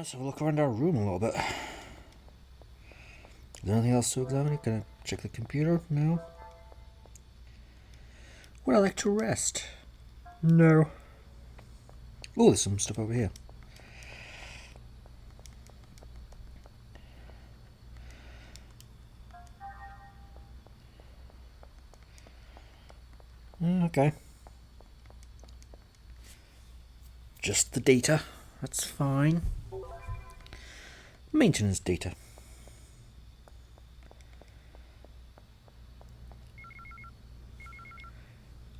let's have a look around our room a little bit. Is there anything else to examine? Can I check the computer? No. Would I like to rest? No. Oh, there's some stuff over here. Okay. Just the data. That's fine. Maintenance data.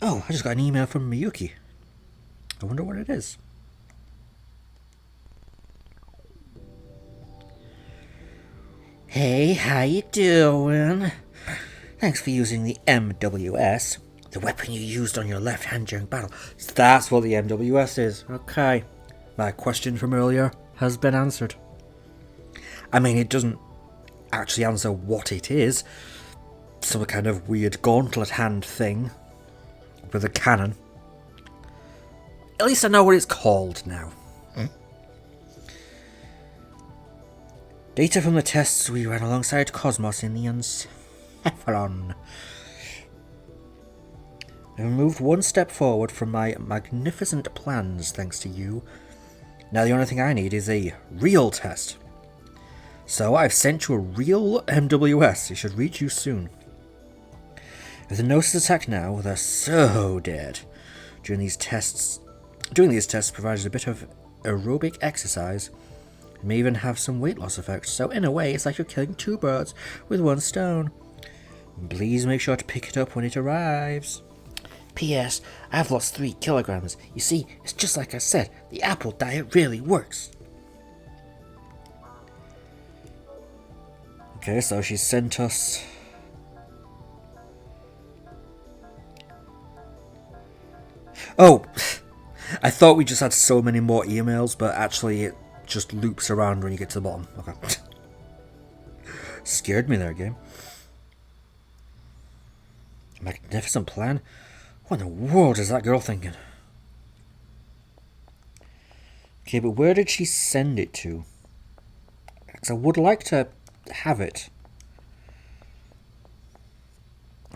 Oh, I just got an email from Miyuki. I wonder what it is. Hey, how you doing? Thanks for using the MWS, the weapon you used on your left hand during battle. That's what the MWS is. Okay. My question from earlier has been answered. I mean, it doesn't actually answer what it is. Some kind of weird gauntlet hand thing with a cannon. At least I know what it's called now. Data from the tests we ran alongside KOS-MOS in the Encephalon. I've moved one step forward from my magnificent plans thanks to you. Now the only thing I need is a real test. So I've sent you a real MWS. It should reach you soon. If the Gnosis attack now, they're so dead. Doing these tests provides a bit of aerobic exercise. It may even have some weight loss effects, so in a way it's like you're killing two birds with one stone. Please make sure to pick it up when it arrives. P.S. I've lost 3 kilograms. You see, it's just like I said, the apple diet really works. Okay, so she sent us... Oh! I thought we just had so many more emails, but actually it just loops around when you get to the bottom. Okay. Scared me there, game. Magnificent plan? What in the world is that girl thinking? Okay, but where did she send it to? Because I would like to have it.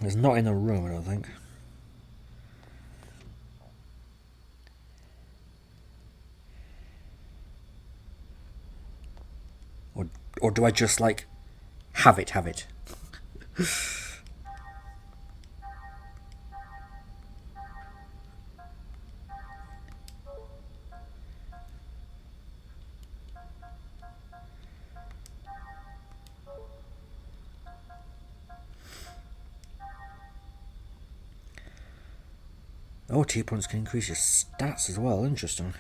It's not in the room, I don't think. Or do I just, like, have it? Oh, T-points can increase your stats as well. Interesting.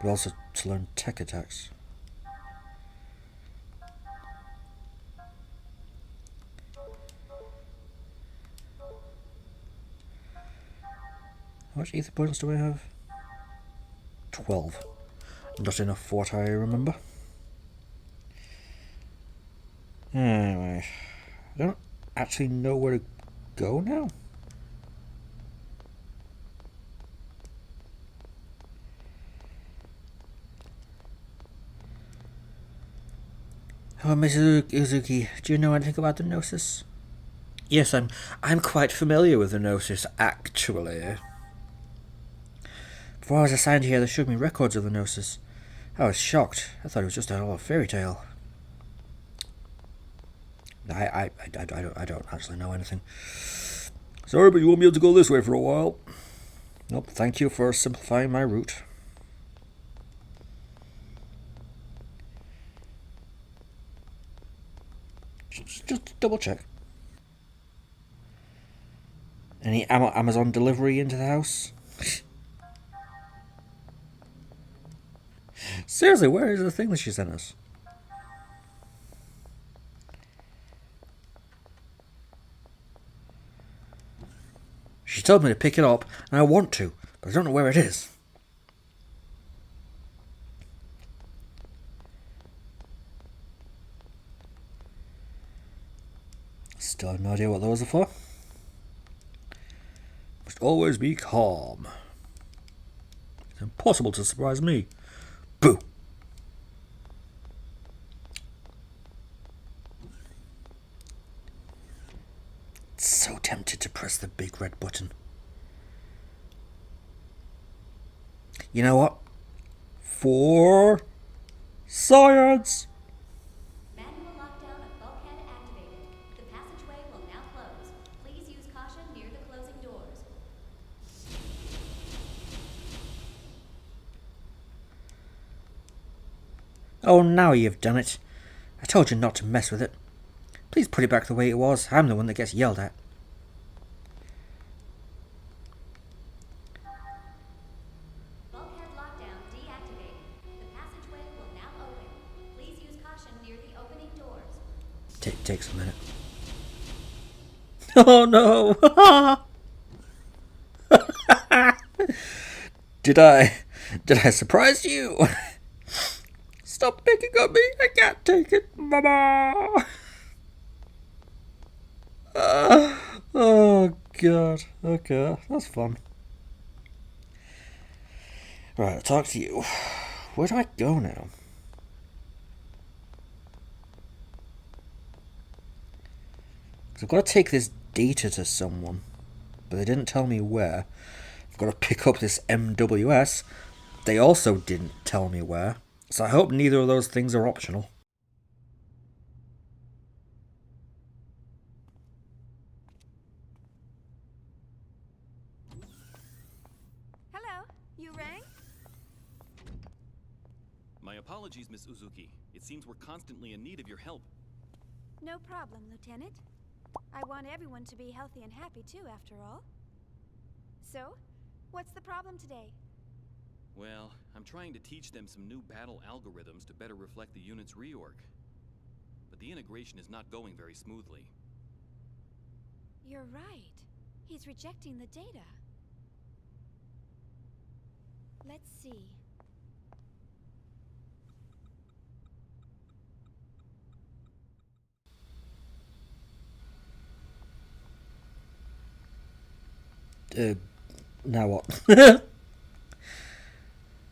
But also to learn tech attacks. How much ether points do I have? 12. Not enough for what I remember. Anyway, I don't actually know where to go now. Oh, Mrs. Uzuki, do you know anything about the Gnosis? Yes, I'm quite familiar with the Gnosis, actually. Before I was assigned here, they showed me records of the Gnosis. I was shocked. I thought it was just a little fairy tale. I don't actually know anything. Sorry, but you won't be able to go this way for a while. Nope, thank you for simplifying my route. Just double check. Any Amazon delivery into the house? Seriously, where is the thing that she sent us? She told me to pick it up, and I want to, but I don't know where it is. Still have no idea what those are for. Must always be calm. Impossible to surprise me. Boo! So tempted to press the big red button. You know what? For science! Manual lockdown of bulkhead activated. The passageway will now close. Please use caution near the closing doors. Oh, now you've done it. I told you not to mess with it. Please put it back the way it was. I'm the one that gets yelled at. Bulkhead lockdown deactivated. The passageway will now open. Please use caution near the opening doors. Takes a minute. Oh no! Did I surprise you? Stop picking on me! I can't take it, Mama! Oh god. Okay, that's fun. Right, I'll talk to you. Where do I go now? Because I've got to take this data to someone, but they didn't tell me where. I've got to pick up this MWS. They also didn't tell me where. So I hope neither of those things are optional. Hello, you rang? My apologies, Miss Uzuki. It seems we're constantly in need of your help. No problem, Lieutenant. I want everyone to be healthy and happy too, after all. So, what's the problem today? Well, I'm trying to teach them some new battle algorithms to better reflect the unit's reorg. But the integration is not going very smoothly. You're right. He's rejecting the data. Let's see. Now what?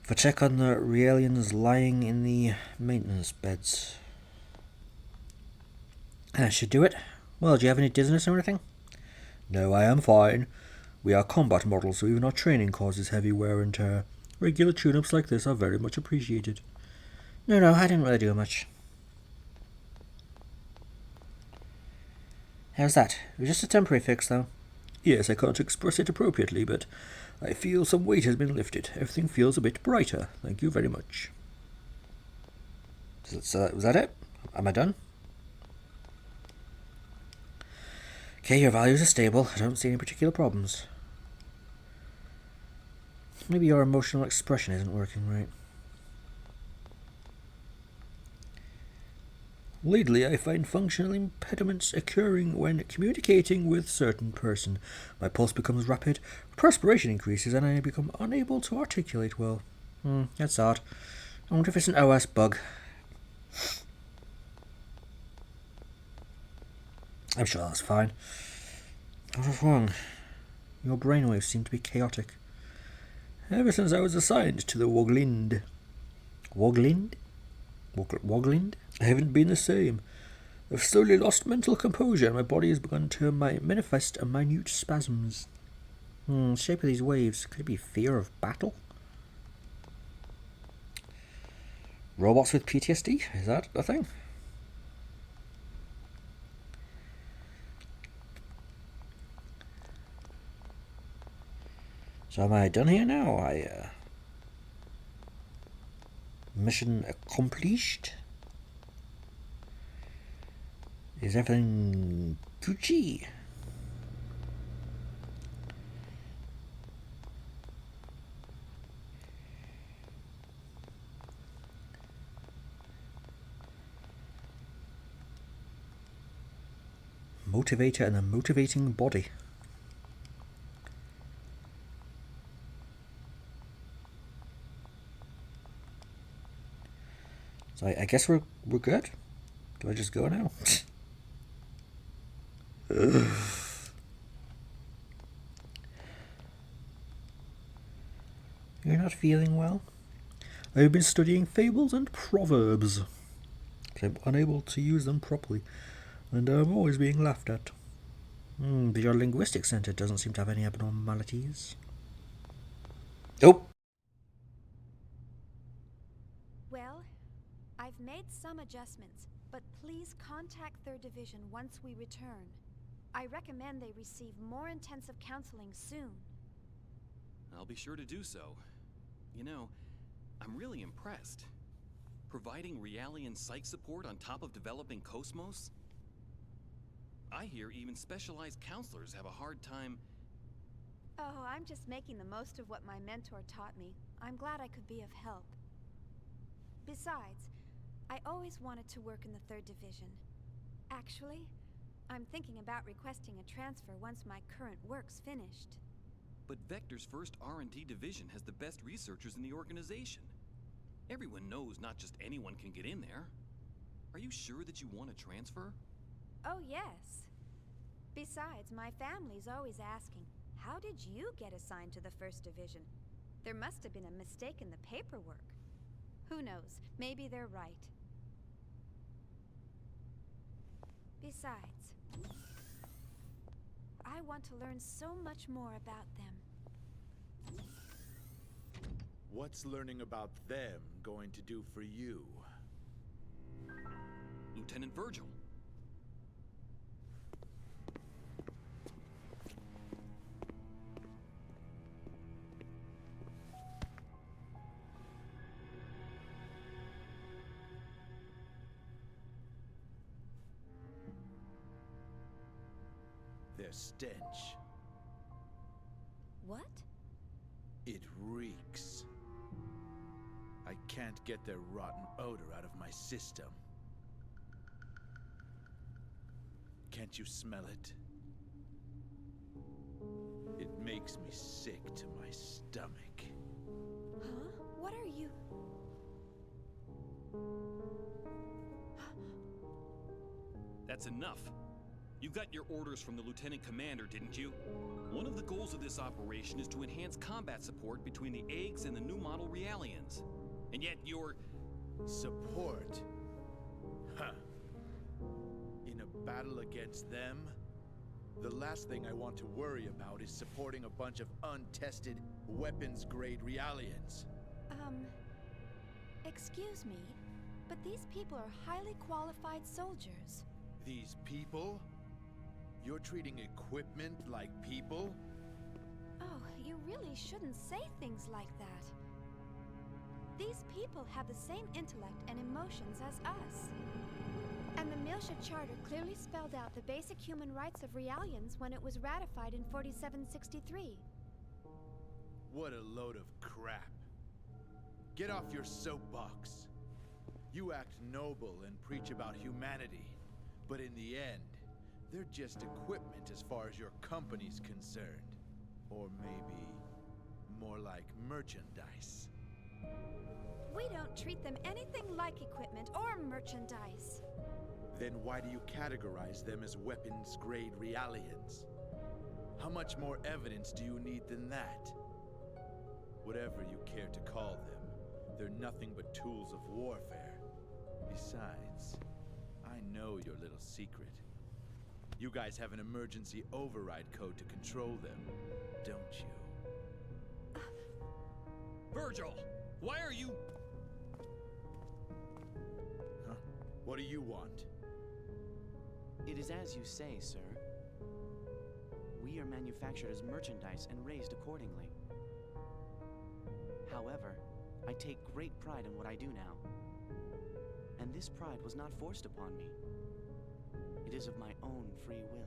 For check on the Realians lying in the maintenance beds. That should do it. Well, do you have any dizziness or anything? No, I am fine. We are combat models, so even our training causes heavy wear and tear. Regular tune-ups like this are very much appreciated. No, I didn't really do much. How's that? It was just a temporary fix, though. Yes, I can't express it appropriately, but I feel some weight has been lifted. Everything feels a bit brighter. Thank you very much. So, was that it? Am I done? Okay, your values are stable. I don't see any particular problems. Maybe your emotional expression isn't working right. Lately, I find functional impediments occurring when communicating with certain person. My pulse becomes rapid, perspiration increases, and I become unable to articulate well. That's odd. I wonder if it's an OS bug. I'm sure that's fine. What was wrong? Your brainwaves seem to be chaotic. Ever since I was assigned to the Woglind. Woglind? I haven't been the same. I've slowly lost mental composure and my body has begun to manifest minute spasms. The shape of these waves could it be fear of battle? Robots with PTSD? Is that a thing? So am I done here now? Mission accomplished? Is everything Gucci? Motivator and a motivating body. So I guess we're good. Do I just go now? You're not feeling well? I've been studying fables and proverbs. I'm unable to use them properly, and I'm always being laughed at. But your linguistic center doesn't seem to have any abnormalities. Oh! Well, I've made some adjustments, but please contact 3rd Division once we return. I recommend they receive more intensive counseling soon. I'll be sure to do so. You know, I'm really impressed. Providing Realian psych support on top of developing KOS-MOS? I hear even specialized counselors have a hard time... Oh, I'm just making the most of what my mentor taught me. I'm glad I could be of help. Besides, I always wanted to work in the 3rd Division. Actually, I'm thinking about requesting a transfer once my current work's finished. But Vector's first R&D division has the best researchers in the organization. Everyone knows not just anyone can get in there. Are you sure that you want to transfer? Oh, yes. Besides, my family's always asking, how did you get assigned to the 1st Division? There must have been a mistake in the paperwork. Who knows? Maybe they're right. Besides, I want to learn so much more about them. What's learning about them going to do for you? Lieutenant Virgil. Their stench. What? It reeks. I can't get their rotten odor out of my system. Can't you smell it? It makes me sick to my stomach. Huh? What are you... That's enough. You got your orders from the Lieutenant Commander, didn't you? One of the goals of this operation is to enhance combat support between the eggs and the new model Realians. And yet you're... Support? Huh. In a battle against them? The last thing I want to worry about is supporting a bunch of untested, weapons-grade Realians. Excuse me, but these people are highly qualified soldiers. These people? You're treating equipment like people? Oh, you really shouldn't say things like that. These people have the same intellect and emotions as us. And the Miltia Charter clearly spelled out the basic human rights of Realians when it was ratified in 4763. What a load of crap. Get off your soapbox. You act noble and preach about humanity, but in the end, they're just equipment as far as your company's concerned. Or maybe more like merchandise. We don't treat them anything like equipment or merchandise. Then why do you categorize them as weapons-grade Realians? How much more evidence do you need than that? Whatever you care to call them, they're nothing but tools of warfare. Besides, I know your little secret. You guys have an emergency override code to control them, don't you? Virgil! Why are you... Huh? What do you want? It is as you say, sir. We are manufactured as merchandise and raised accordingly. However, I take great pride in what I do now. And this pride was not forced upon me. It is of my own free will.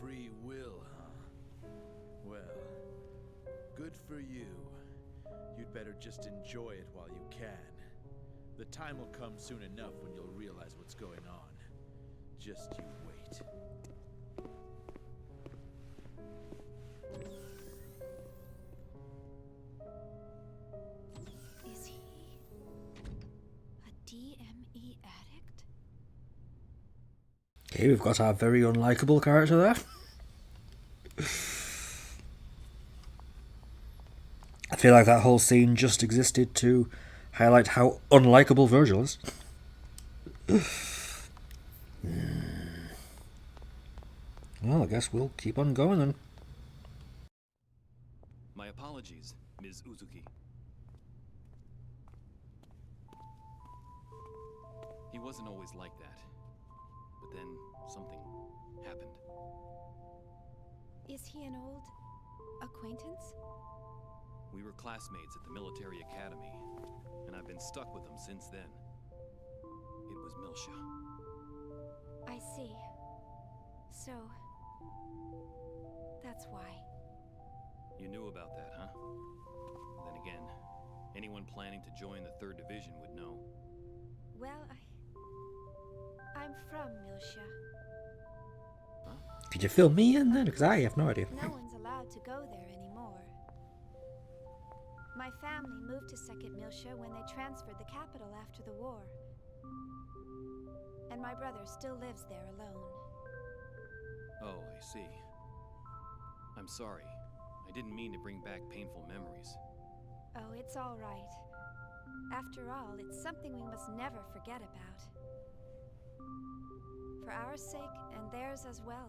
Free will, huh? Well, good for you. You'd better just enjoy it while you can. The time will come soon enough when you'll realize what's going on. Just you wait. Okay, we've got our very unlikable character there. I feel like that whole scene just existed to highlight how unlikable Virgil is. Well, I guess we'll keep on going then. My apologies, Ms. Uzuki. He wasn't always like that. But then something happened. Is he an old acquaintance? We were classmates at the military academy, and I've been stuck with him since then. It was Milsha. I see. So, that's why. You knew about that, huh? Then again, anyone planning to join the 3rd Division would know. Well, I'm from Milsha. Huh? Could you fill me in then? Because I have no idea. No one's allowed to go there anymore. My family moved to Second Milsha when they transferred the capital after the war. And my brother still lives there alone. Oh, I see. I'm sorry. I didn't mean to bring back painful memories. Oh, it's all right. After all, it's something we must never forget about. For our sake and theirs as well.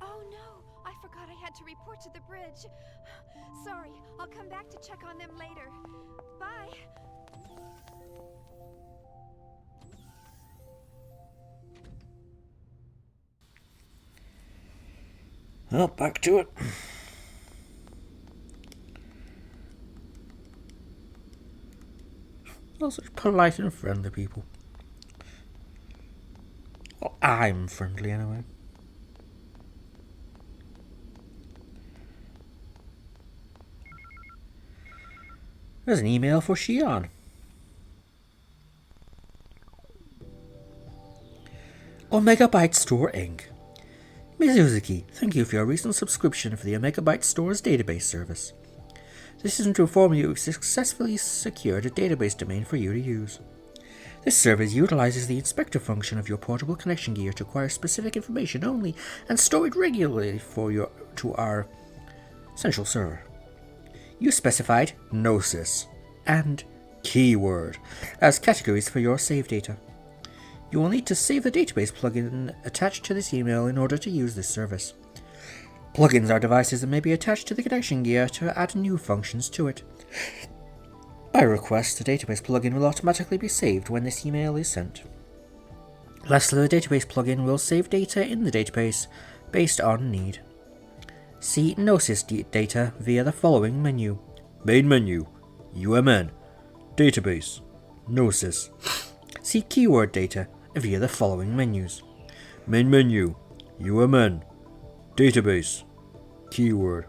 Oh no! I forgot I had to report to the bridge. Sorry, I'll come back to check on them later. Bye! Well, back to it. All such polite and friendly people. Well, I'm friendly anyway. There's an email for Shion. Omega Byte Store Inc. Ms. Uzuki, thank you for your recent subscription for the Omega Byte Store's database service. This is to inform you we've successfully secured a database domain for you to use. This service utilizes the inspector function of your portable connection gear to acquire specific information only and store it regularly to our central server. You specified Gnosis and Keyword as categories for your save data. You will need to save the database plugin attached to this email in order to use this service. Plugins are devices that may be attached to the connection gear to add new functions to it. By request, the database plugin will automatically be saved when this email is sent. Lastly, the database plugin will save data in the database based on need. See Gnosis data via the following menu. Main menu, UMN, Database, Gnosis. See keyword data via the following menus. Main menu, UMN, Database, Keyword.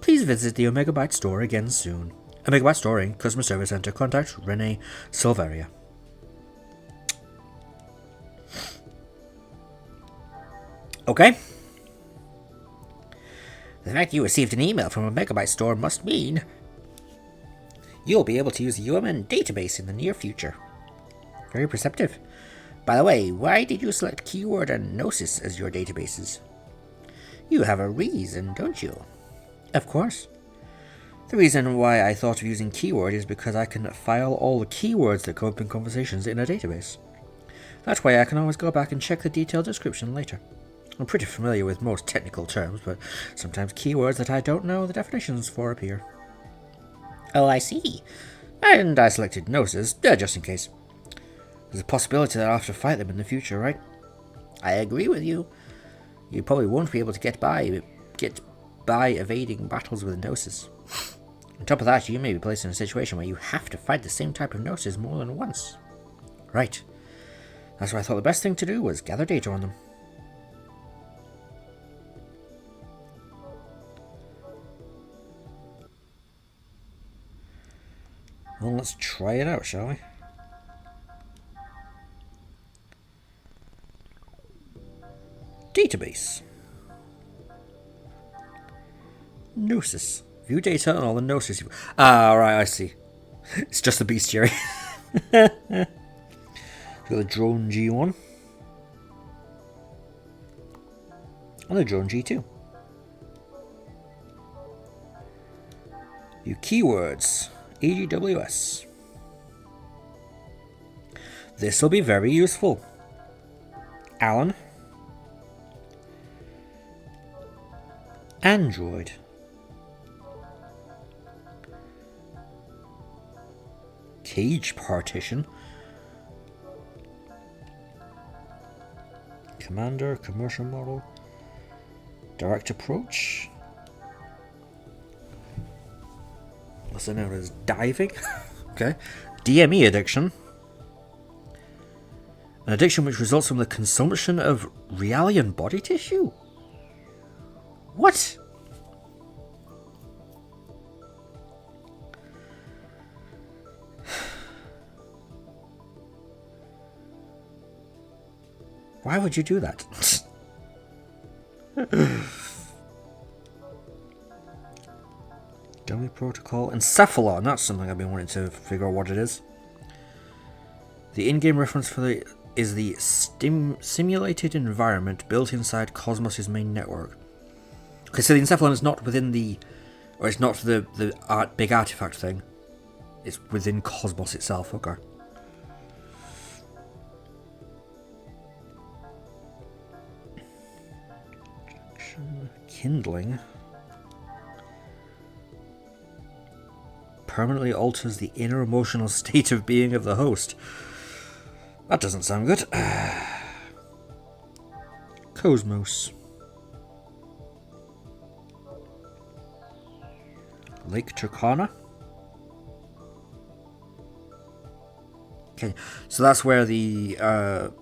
Please visit the Omega Byte store again soon. Omega Byte Store Inc. Customer Service Center. Contact Renee Silveria. Okay. The fact you received an email from Omega Byte Store must mean you'll be able to use the UMN database in the near future. Very perceptive. By the way, why did you select Keyword and Gnosis as your databases? You have a reason, don't you? Of course. The reason why I thought of using Keyword is because I can file all the keywords that come up in conversations in a database. That way I can always go back and check the detailed description later. I'm pretty familiar with most technical terms, but sometimes keywords that I don't know the definitions for appear. Oh, I see. And I selected Gnosis, just in case. There's a possibility that I'll have to fight them in the future, right? I agree with you. You probably won't be able to get by evading battles with Gnosis. On top of that, you may be placed in a situation where you have to fight the same type of Gnosis more than once. Right. That's why I thought the best thing to do was gather data on them. Well, let's try it out, shall we? Database. Gnosis. View data on all the Gnosis. Ah, right, I see. It's just the bestiary. Got the drone G1. And the drone G2. Your keywords. EGWS. This will be very useful. Alan. Android. Cage partition. Commander, commercial model. Direct approach. What's it known as? Diving? Okay. DME addiction. An addiction which results from the consumption of Realian body tissue? What? Why would you do that? Dummy protocol. Encephalon. That's something I've been wanting to figure out what it is. The in-game reference for the is the simulated environment built inside KOS-MOS's main network. Okay, so the Encephalon is not within the... Or it's not the big artifact thing. It's within KOS-MOS itself. Okay. Kindling. Permanently alters the inner emotional state of being of the host. That doesn't sound good. KOS-MOS. Lake Turkana. Okay, so that's where the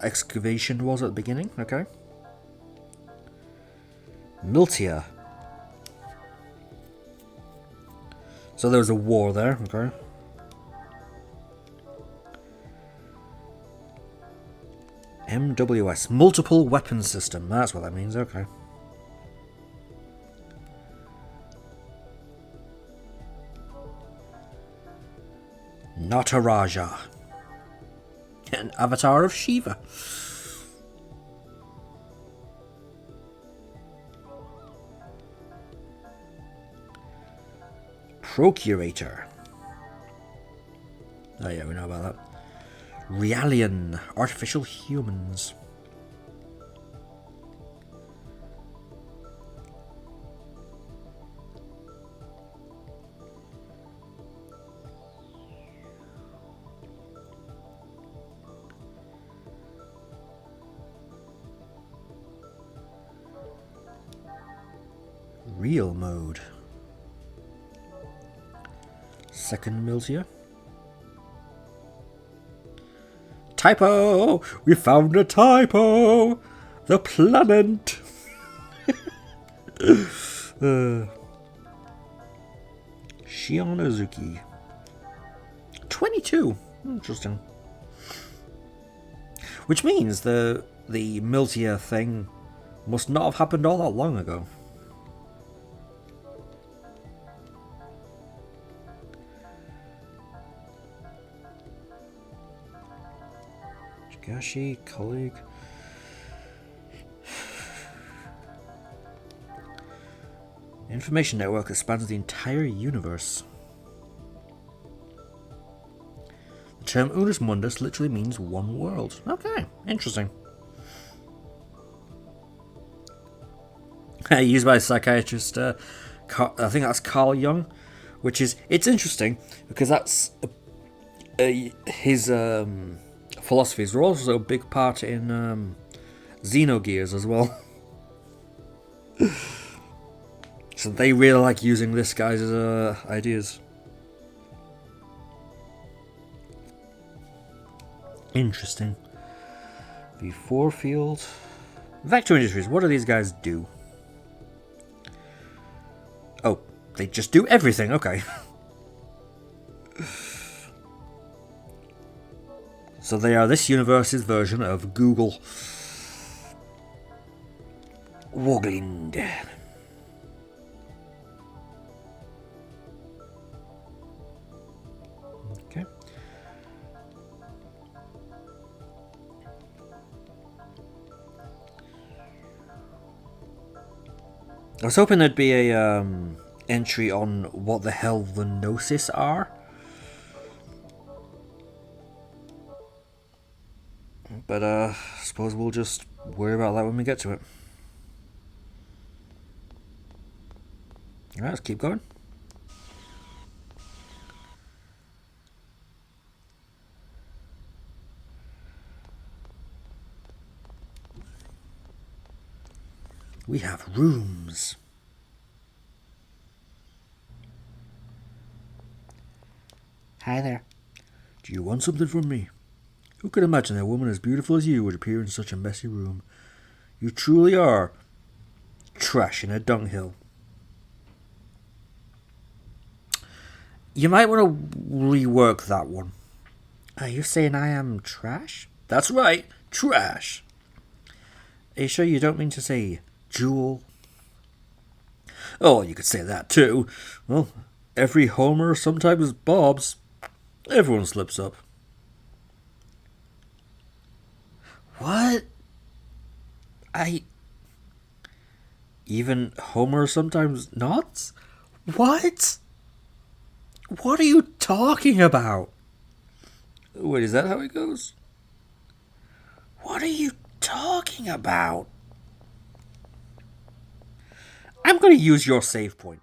excavation was at the beginning. Okay. Miltia. So there was a war there, okay. MWS, multiple weapon system, that's what that means, okay. Nataraja. An avatar of Shiva. Procurator. Oh yeah, we know about that. Realian, artificial humans. Real mode. Second Miltia. Typo! We found a typo! The planet! Shionazuki. 22. Interesting. Which means the Miltia thing must not have happened all that long ago. Gashi, colleague. Information network that spans the entire universe. The term Unus Mundus literally means one world. Okay, interesting. Used by a psychiatrist, I think that's Carl Jung, which is, it's interesting because that's his philosophies were also a big part in Xenogears as well. So they really like using this guy's ideas. Interesting. V4 field. Vector Industries, what do these guys do? Oh, they just do everything, okay. So they are this universe's version of Google. Woglind. I was hoping there'd be a entry on what the hell the Gnosis are. But I suppose we'll just worry about that when we get to it. Alright, let's keep going. We have rooms. Hi there. Do you want something from me? Who could imagine a woman as beautiful as you would appear in such a messy room? You truly are trash in a dunghill. You might want to rework that one. Are you saying I am trash? That's right, trash. Are you sure you don't mean to say jewel? Oh, you could say that too. Well, every Homer sometimes Bob's. Everyone slips up. What? Even Homer sometimes nods? What? What are you talking about? Wait, is that how it goes? What are you talking about? I'm going to use your save point.